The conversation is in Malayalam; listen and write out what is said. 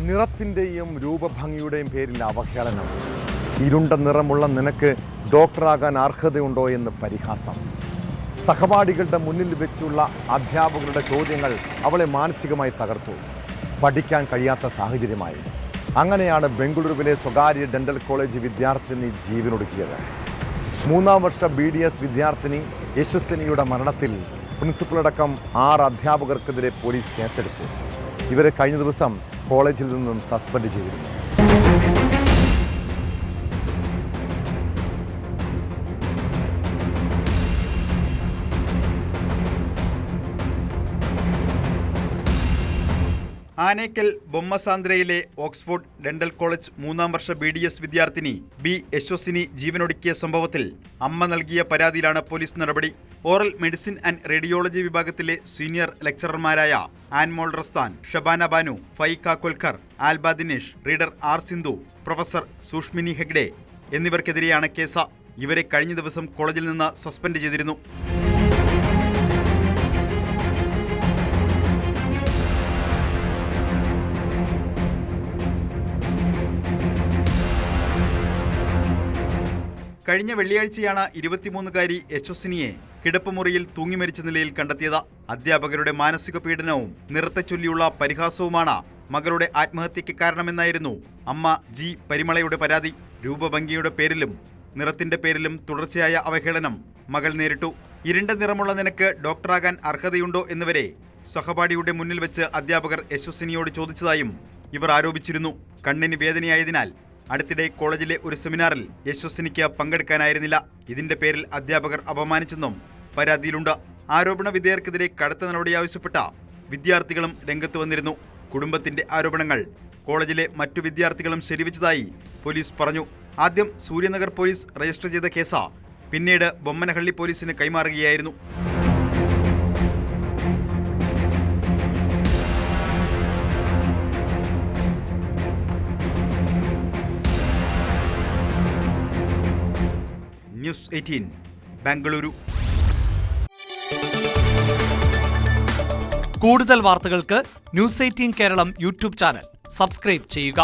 നിറത്തിൻ്റെയും രൂപഭംഗിയുടെയും പേരിൽ അവഹേളനം. ഇരുണ്ട നിറമുള്ള നിനക്ക് ഡോക്ടറാകാൻ അർഹതയുണ്ടോ എന്ന് പരിഹാസം. സഹപാഠികളുടെ മുന്നിൽ വെച്ചുള്ള അധ്യാപകരുടെ ചോദ്യങ്ങൾ അവളെ മാനസികമായി തകർത്തു. പഠിക്കാൻ കഴിയാത്ത സാഹചര്യമായി. അങ്ങനെയാണ് ബംഗളൂരുവിലെ സ്വകാര്യ ഡെന്റൽ കോളേജ് വിദ്യാർത്ഥിനി ജീവനൊടുക്കിയത്. 3ാം വർഷ BDS വിദ്യാർത്ഥിനി യശസ്വിനിയുടെ മരണത്തിൽ പ്രിൻസിപ്പലടക്കം 6 അധ്യാപകർക്കെതിരെ പോലീസ് കേസെടുത്തു. ഇവരെ കഴിഞ്ഞ ദിവസം കോളേജിൽ നിന്നും സസ്പെൻഡ് ചെയ്തിരുന്നു. ആനേക്കൽ ബൊമ്മസാന്ദ്രയിലെ ഓക്സ്ഫോർഡ് ഡെന്റൽ കോളേജ് 3ാം വർഷ BDS വിദ്യാർത്ഥിനി ബി യശസ്വിനി ജീവനൊടുക്കിയ സംഭവത്തിൽ അമ്മ നൽകിയ പരാതിയിലാണ് പോലീസ് നടപടി. ഓറൽ മെഡിസിൻ ആൻഡ് റേഡിയോളജി വിഭാഗത്തിലെ സീനിയർ ലെക്ചറർമാരായ Anmol Rastan, Shabana Banu, Faika Kolkar, Alba Dinesh, reader R Sindhu, professor Sushmini Hegde എന്നിവർക്കെതിരെയാണ് കേസ്. ഇവരെ കഴിഞ്ഞ ദിവസം കോളേജിൽ നിന്ന് സസ്പെൻഡ് ചെയ്തിരുന്നു. കഴിഞ്ഞ വെള്ളിയാഴ്ചയാണ് 23-കാരി യശസ്വിനിയെ കിടപ്പുമുറിയിൽ തൂങ്ങിമരിച്ച നിലയിൽ കണ്ടെത്തിയത്. അധ്യാപകരുടെ മാനസിക പീഡനവും നിറത്തെ ചൊല്ലിയുള്ള പരിഹാസവുമാണ് മകളുടെ ആത്മഹത്യയ്ക്ക് കാരണമെന്നായിരുന്നു അമ്മ ജി പരിമളയുടെ പരാതി. രൂപഭംഗിയുടെ പേരിലും നിറത്തിന്റെ പേരിലും തുടർച്ചയായ അവഹേളനം മകൾ നേരിട്ടു. ഇരുണ്ട നിറമുള്ള നിനക്ക് ഡോക്ടറാകാൻ അർഹതയുണ്ടോ എന്നിവരെ സഹപാഠിയുടെ മുന്നിൽ വെച്ച് അധ്യാപകർ യശസ്വിനിയോട് ചോദിച്ചതായും ഇവർ ആരോപിച്ചിരുന്നു. കണ്ണിന് വേദനയായതിനാൽ അടുത്തിടെ കോളേജിലെ ഒരു സെമിനാറിൽ യശസ്വിനിക്ക് പങ്കെടുക്കാനായിരുന്നില്ല. ഇതിന്റെ പേരിൽ അധ്യാപകർ അപമാനിച്ചെന്നും പരാതിയിലുണ്ട്. ആരോപണ വിധേയർക്കെതിരെ കടുത്ത നടപടി ആവശ്യപ്പെട്ട വിദ്യാർത്ഥികളും രംഗത്ത് വന്നിരുന്നു. കുടുംബത്തിന്റെ ആരോപണങ്ങൾ കോളേജിലെ മറ്റു വിദ്യാർത്ഥികളും ശരിവെച്ചതായി പോലീസ് പറഞ്ഞു. ആദ്യം സൂര്യനഗർ പോലീസ് രജിസ്റ്റർ ചെയ്ത കേസ് പിന്നീട് ബൊമ്മനഹള്ളി പോലീസിന് കൈമാറുകയായിരുന്നു. ന്യൂസ് 18 ബംഗളൂരു. കൂടുതൽ വാർത്തകൾക്ക് news 18 Keralam YouTube channel subscribe ചെയ്യുക.